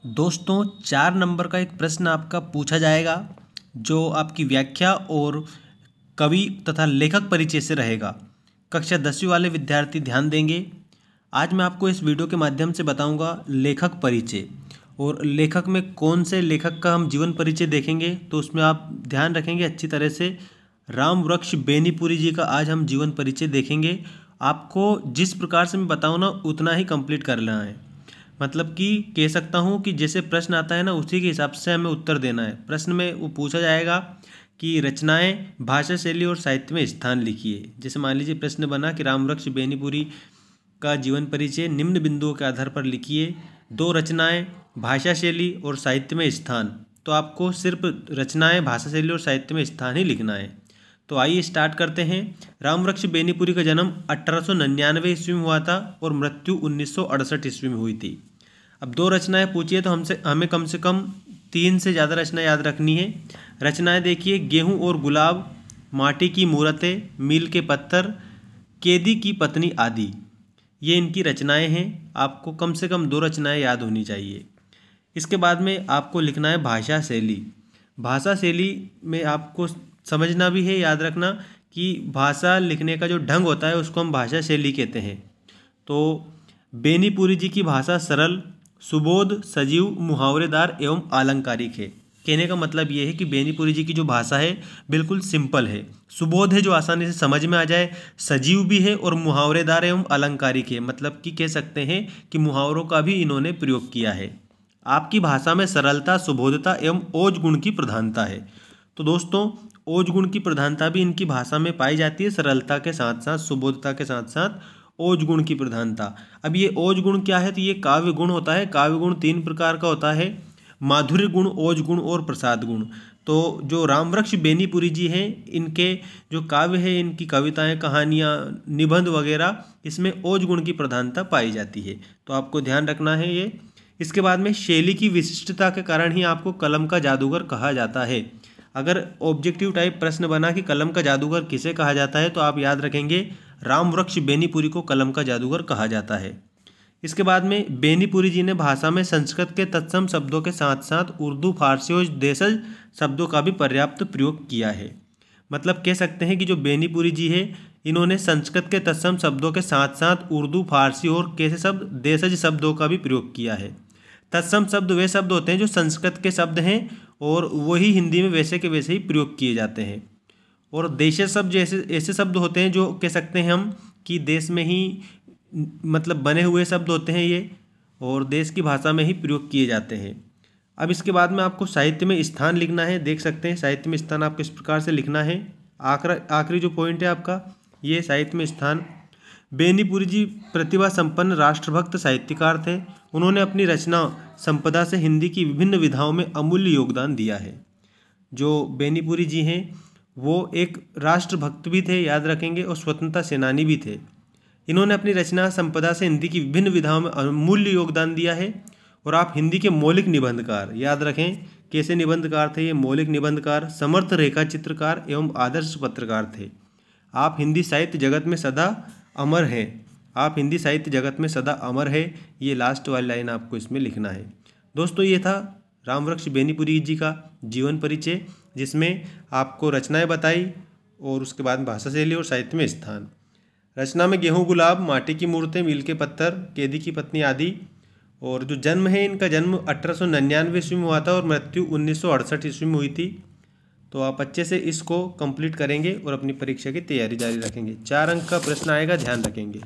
दोस्तों 4 नंबर का एक प्रश्न आपका पूछा जाएगा जो आपकी व्याख्या और कवि तथा लेखक परिचय से रहेगा। कक्षा 10वीं वाले विद्यार्थी ध्यान देंगे। आज मैं आपको इस वीडियो के माध्यम से बताऊंगा लेखक परिचय, और लेखक में कौन से लेखक का हम जीवन परिचय देखेंगे तो उसमें आप ध्यान रखेंगे अच्छी तरह से। रामवृक्ष बेनीपुरी जी का आज हम जीवन परिचय देखेंगे। आपको जिस प्रकार से मैं बताऊँ ना उतना ही कंप्लीट कर लेना है, मतलब कि कह सकता हूँ कि जैसे प्रश्न आता है ना उसी के हिसाब से हमें उत्तर देना है। प्रश्न में वो पूछा जाएगा कि रचनाएं, भाषा शैली और साहित्य में स्थान लिखिए। जैसे मान लीजिए प्रश्न बना कि रामवृक्ष बेनीपुरी का जीवन परिचय निम्न बिंदुओं के आधार पर लिखिए। 2 रचनाएं, भाषा शैली और साहित्य में स्थान। तो आपको सिर्फ रचनाएं, भाषा शैली और साहित्य में स्थान ही लिखना है। तो आइए स्टार्ट करते हैं। रामवृक्ष बेनीपुरी का जन्म 1899 ईस्वी में हुआ था और मृत्यु 1968 ईस्वी में हुई थी। अब 2 रचनाएं पूछी है तो हमें कम से कम 3 से ज़्यादा रचनाएं याद रखनी है। रचनाएं देखिए, गेहूं और गुलाब, माटी की मूरतें, मील के पत्थर, कैदी की पत्नी आदि, ये इनकी रचनाएं हैं। आपको कम से कम 2 रचनाएं याद होनी चाहिए। इसके बाद में आपको लिखना है भाषा शैली। भाषा शैली में आपको समझना भी है, याद रखना कि भाषा लिखने का जो ढंग होता है उसको हम भाषा शैली कहते हैं। तो बेनीपुरी जी की भाषा सरल, सुबोध, सजीव, मुहावरेदार एवं आलंकारिक है। कहने का मतलब ये है कि बेनीपुरी जी की जो भाषा है बिल्कुल सिंपल है, सुबोध है जो आसानी से समझ में आ जाए, सजीव भी है और मुहावरेदार एवं आलंकारिक है। मतलब कि कह सकते हैं कि मुहावरों का भी इन्होंने प्रयोग किया है। आपकी भाषा में सरलता, सुबोधता एवं ओज गुण की प्रधानता है। तो दोस्तों ओज गुण की प्रधानता भी इनकी भाषा में पाई जाती है, सरलता के साथ साथ, सुबोधता के साथ साथ ओज गुण की प्रधानता। अब ये ओज गुण क्या है, तो ये काव्य गुण होता है। काव्य गुण 3 प्रकार का होता है, माधुर्य गुण, ओज गुण और प्रसाद गुण। तो जो रामवृक्ष बेनीपुरी जी हैं, इनके जो काव्य है, इनकी कविताएं, कहानियाँ, निबंध वगैरह, इसमें ओज गुण की प्रधानता पाई जाती है। तो आपको ध्यान रखना है ये। इसके बाद में शैली की विशिष्टता के कारण ही आपको कलम का जादूगर कहा जाता है। अगर ऑब्जेक्टिव टाइप प्रश्न बना कि कलम का जादूगर किसे कहा जाता है तो आप याद रखेंगे रामवृक्ष बेनीपुरी को कलम का जादूगर कहा जाता है। इसके बाद में बेनीपुरी जी ने भाषा में संस्कृत के तत्सम शब्दों के साथ साथ उर्दू, फारसी और देशज शब्दों का भी पर्याप्त प्रयोग किया है। मतलब कह सकते हैं कि जो बेनीपुरी जी है इन्होंने संस्कृत के तत्सम शब्दों के साथ साथ उर्दू, फारसी और कैसे शब्द, देशज शब्दों का भी प्रयोग किया है। तत्सम शब्द वे शब्द होते हैं जो संस्कृत के शब्द हैं और वही हिंदी में वैसे के वैसे ही प्रयोग किए जाते हैं। और देशज शब्द जैसे ऐसे शब्द होते हैं जो कह सकते हैं हम कि देश में ही मतलब बने हुए शब्द होते हैं ये, और देश की भाषा में ही प्रयोग किए जाते हैं। अब इसके बाद में आपको साहित्य में स्थान लिखना है। देख सकते हैं साहित्य में स्थान आपको इस प्रकार से लिखना है। आखिरी जो पॉइंट है आपका ये साहित्य में स्थान। बेनीपुरी जी प्रतिभा संपन्न राष्ट्रभक्त साहित्यकार थे। उन्होंने अपनी रचना संपदा से हिंदी की विभिन्न विधाओं में अमूल्य योगदान दिया है। जो बेनीपुरी जी हैं वो एक राष्ट्रभक्त भी थे, याद रखेंगे, और स्वतंत्रता सेनानी भी थे। इन्होंने अपनी रचना संपदा से हिंदी की विभिन्न विधाओं में अमूल्य योगदान दिया है। और आप हिंदी के मौलिक निबंधकार, याद रखें कैसे निबंधकार थे ये, मौलिक निबंधकार, समर्थ रेखा चित्रकार एवं आदर्श पत्रकार थे। आप हिंदी साहित्य जगत में सदा अमर हैं। आप हिंदी साहित्य जगत में सदा अमर है। ये लास्ट वाली लाइन आपको इसमें लिखना है। दोस्तों ये था रामवृक्ष बेनीपुरी जी का जीवन परिचय, जिसमें आपको रचनाएं बताई और उसके बाद भाषा शैली और साहित्य में स्थान। रचना में गेहूं, गुलाब, माटी की मूर्तें, मील के पत्थर, कैदी की पत्नी आदि। और जो जन्म है, इनका जन्म 1899 ईस्वी में हुआ था और मृत्यु 1968 ईस्वी में हुई थी। तो आप अच्छे से इसको कंप्लीट करेंगे और अपनी परीक्षा की तैयारी जारी रखेंगे। 4 अंक का प्रश्न आएगा, ध्यान रखेंगे।